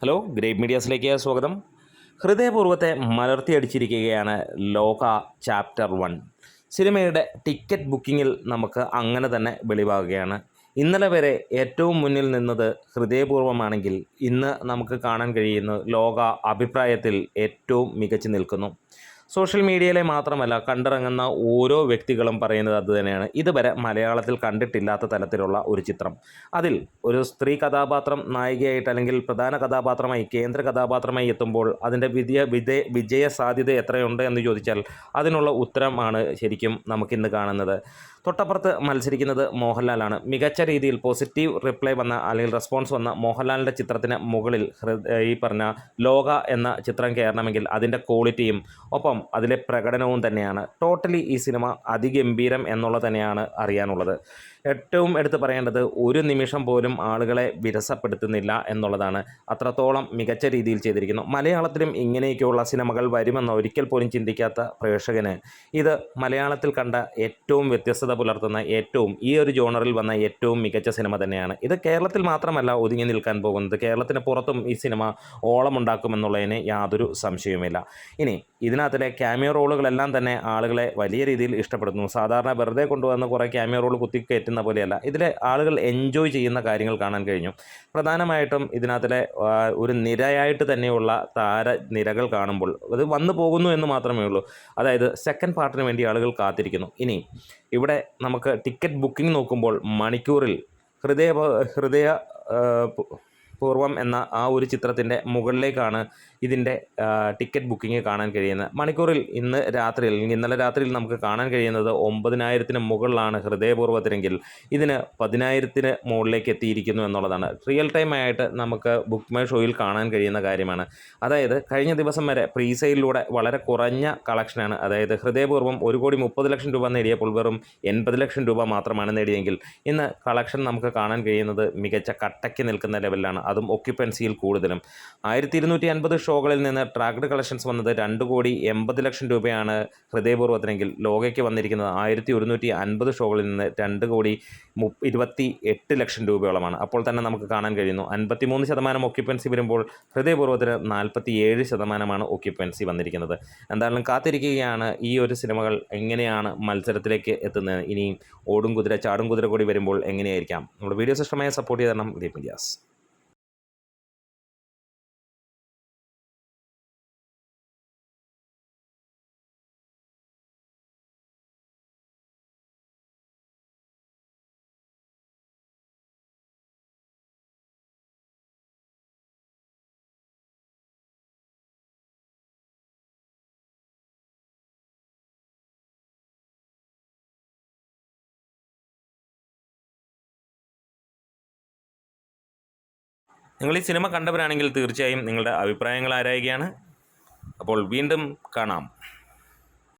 Hello, great മീഡിയാസിലേക്ക് സ്വാഗതം. ഹൃദയപൂർവ്വത്തെ മലർത്തിയടിച്ചിരിക്കുകയാണ് ലോക chapter 1 സിനിമയുടെ ടിക്കറ്റ് ബുക്കിങ്ങിൽ നമുക്ക് അങ്ങനെ തന്നെ വെളിവാകുകയാണ്. ഇന്നലെ വരെ ഏറ്റവും മുന്നിൽ നിന്നത് ഹൃദയപൂർവ്വമാണെങ്കിൽ ഇന്ന് നമുക്ക് കാണാൻ കഴിയുന്നു ലോക അഭിപ്രായത്തിൽ ഏറ്റവും മികച്ചു നിൽക്കുന്നു. സോഷ്യൽ മീഡിയയിലെ മാത്രമല്ല, കണ്ടിറങ്ങുന്ന ഓരോ വ്യക്തികളും പറയുന്നത് അതുതന്നെയാണ്. ഇതുവരെ മലയാളത്തിൽ കണ്ടിട്ടില്ലാത്ത തരത്തിലുള്ള ഒരു ചിത്രം. അതിൽ ഒരു സ്ത്രീ കഥാപാത്രം നായികയായിട്ട് അല്ലെങ്കിൽ പ്രധാന കഥാപാത്രമായി കേന്ദ്ര കഥാപാത്രമായി എത്തുമ്പോൾ അതിൻ്റെ വിജയ സാധ്യത എത്രയുണ്ട് എന്ന് ചോദിച്ചാൽ അതിനുള്ള ഉത്തരമാണ് ശരിക്കും നമുക്കിന്ന് കാണുന്നത്. തൊട്ടപ്പുറത്ത് മത്സരിക്കുന്നത് മോഹൻലാലാണ്. മികച്ച രീതിയിൽ പോസിറ്റീവ് റിപ്ലൈ വന്ന അല്ലെങ്കിൽ റെസ്പോൺസ് വന്ന മോഹൻലാലിൻ്റെ ചിത്രത്തിന് മുകളിൽ ഈ പറഞ്ഞ ലോക എന്ന ചിത്രം കയറണമെങ്കിൽ അതിൻ്റെ ക്വാളിറ്റിയും ഒപ്പം അതിലെ പ്രകടനവും തന്നെയാണ്. ടോട്ടലി ഈ സിനിമ അതിഗംഭീരം എന്നുള്ളത് തന്നെയാണ് അറിയാനുള്ളത്. ഏറ്റവും എടുത്ത് പറയേണ്ടത് ഒരു നിമിഷം പോലും ആളുകളെ വിരസപ്പെടുത്തുന്നില്ല എന്നുള്ളതാണ്. അത്രത്തോളം മികച്ച രീതിയിൽ ചെയ്തിരിക്കുന്നു. മലയാളത്തിലും ഇങ്ങനെയൊക്കെയുള്ള സിനിമകൾ വരുമെന്ന് ഒരിക്കൽ പോലും ചിന്തിക്കാത്ത പ്രേക്ഷകന് ഇത് മലയാളത്തിൽ കണ്ട ഏറ്റവും വ്യത്യസ്തത പുലർത്തുന്ന ഈ ഒരു ജോണറിൽ വന്ന ഏറ്റവും മികച്ച സിനിമ തന്നെയാണ്. ഇത് കേരളത്തിൽ മാത്രമല്ല ഒതുങ്ങി നിൽക്കാൻ പോകുന്നത്, കേരളത്തിന് പുറത്തും ഈ സിനിമ ഓളമുണ്ടാക്കുമെന്നുള്ളതിന് യാതൊരു സംശയവുമില്ല. ഇനി ഇതിനകത്തിലെ ക്യാമിയോ റോളുകളെല്ലാം തന്നെ ആളുകളെ വലിയ രീതിയിൽ ഇഷ്ടപ്പെടുന്നു. സാധാരണ വെറുതെ കൊണ്ടുവന്ന് കുറേ ക്യാമിയോ റോൾ കുത്തിക്കയറ്റുന്ന പോലെയല്ല, ഇതിലെ ആളുകൾ എൻജോയ് ചെയ്യുന്ന കാര്യങ്ങൾ കാണാൻ കഴിഞ്ഞു. പ്രധാനമായിട്ടും ഇതിനകത്തിലെ ഒരു നിരയായിട്ട് തന്നെയുള്ള താരനിരകൾ കാണുമ്പോൾ അത് വന്നു പോകുന്നു എന്ന് മാത്രമേ ഉള്ളൂ. അതായത് സെക്കൻഡ് പാർട്ടിന് വേണ്ടി ആളുകൾ കാത്തിരിക്കുന്നു. ഇനി ഇവിടെ നമുക്ക് ടിക്കറ്റ് ബുക്കിംഗ് നോക്കുമ്പോൾ മണിക്കൂറിൽ ഹൃദയ പൂർവം എന്ന ആ ഒരു ചിത്രത്തിൻ്റെ മുകളിലേക്കാണ് ഇതിൻ്റെ ടിക്കറ്റ് ബുക്കിംഗ് കാണാൻ കഴിയുന്നത്. മണിക്കൂറിൽ ഇന്നലെ രാത്രിയിൽ നമുക്ക് കാണാൻ കഴിയുന്നത് 9,000-ന് മുകളിലാണ് ഹൃദയപൂർവ്വത്തിനെങ്കിൽ ഇതിന് 10,000-ന് മുകളിലേക്ക് എത്തിയിരിക്കുന്നു എന്നുള്ളതാണ്. റിയൽ ടൈം ആയിട്ട് നമുക്ക് ബുക്ക് മൈ ഷോയിൽ കാണാൻ കഴിയുന്ന കാര്യമാണ്. അതായത് കഴിഞ്ഞ ദിവസം വരെ പ്രീ സെയിലിലൂടെ വളരെ കുറഞ്ഞ കളക്ഷനാണ്. അതായത് ഹൃദയപൂർവ്വം 1,30,00,000 രൂപ നേടിയപ്പോൾ വെറും 80,00,000 രൂപ മാത്രമാണ് നേടിയെങ്കിൽ ഇന്ന് കളക്ഷൻ നമുക്ക് കാണാൻ കഴിയുന്നത് മികച്ച കട്ടയ്ക്ക് നിൽക്കുന്ന ലെവലിലാണ്, അതും ഒക്യുപ്പൻസിയിൽ കൂടുതലും. 1,250 ഷോകളിൽ നിന്ന് ട്രാക്ഡ് കളക്ഷൻസ് വന്നത് 2,80,00,000 രൂപയാണ് ഹൃദയപൂർവ്വത്തിനെങ്കിൽ ലോകയ്ക്ക് വന്നിരിക്കുന്നത് 1,150 ഷോകളിൽ നിന്ന് 2,28,00,000 രൂപയോളമാണ്. അപ്പോൾ തന്നെ നമുക്ക് കാണാൻ കഴിയുന്നു 53% ഒക്യുപ്പൻസി വരുമ്പോൾ ഹൃദയപൂർവ്വത്തിന് 47% ഒക്യുപ്പൻസി വന്നിരിക്കുന്നത്. എന്തായാലും കാത്തിരിക്കുകയാണ് ഈ ഒരു സിനിമകൾ എങ്ങനെയാണ് മത്സരത്തിലേക്ക് എത്തുന്നത്. ഇനിയും ഓടും കുതിര ചാടും കുതിര കൂടി വരുമ്പോൾ എങ്ങനെയായിരിക്കാം. നമ്മുടെ വീഡിയോസ് ഇഷ്ടമായ സപ്പോർട്ട് ചെയ്ത് തരണം ഗ്രേറ്റ് മീഡിയാസ്. നിങ്ങൾ ഈ സിനിമ കണ്ടവരാണെങ്കിൽ തീർച്ചയായും നിങ്ങളുടെ അഭിപ്രായങ്ങൾ ആരായുകയാണ്. അപ്പോൾ വീണ്ടും കാണാം.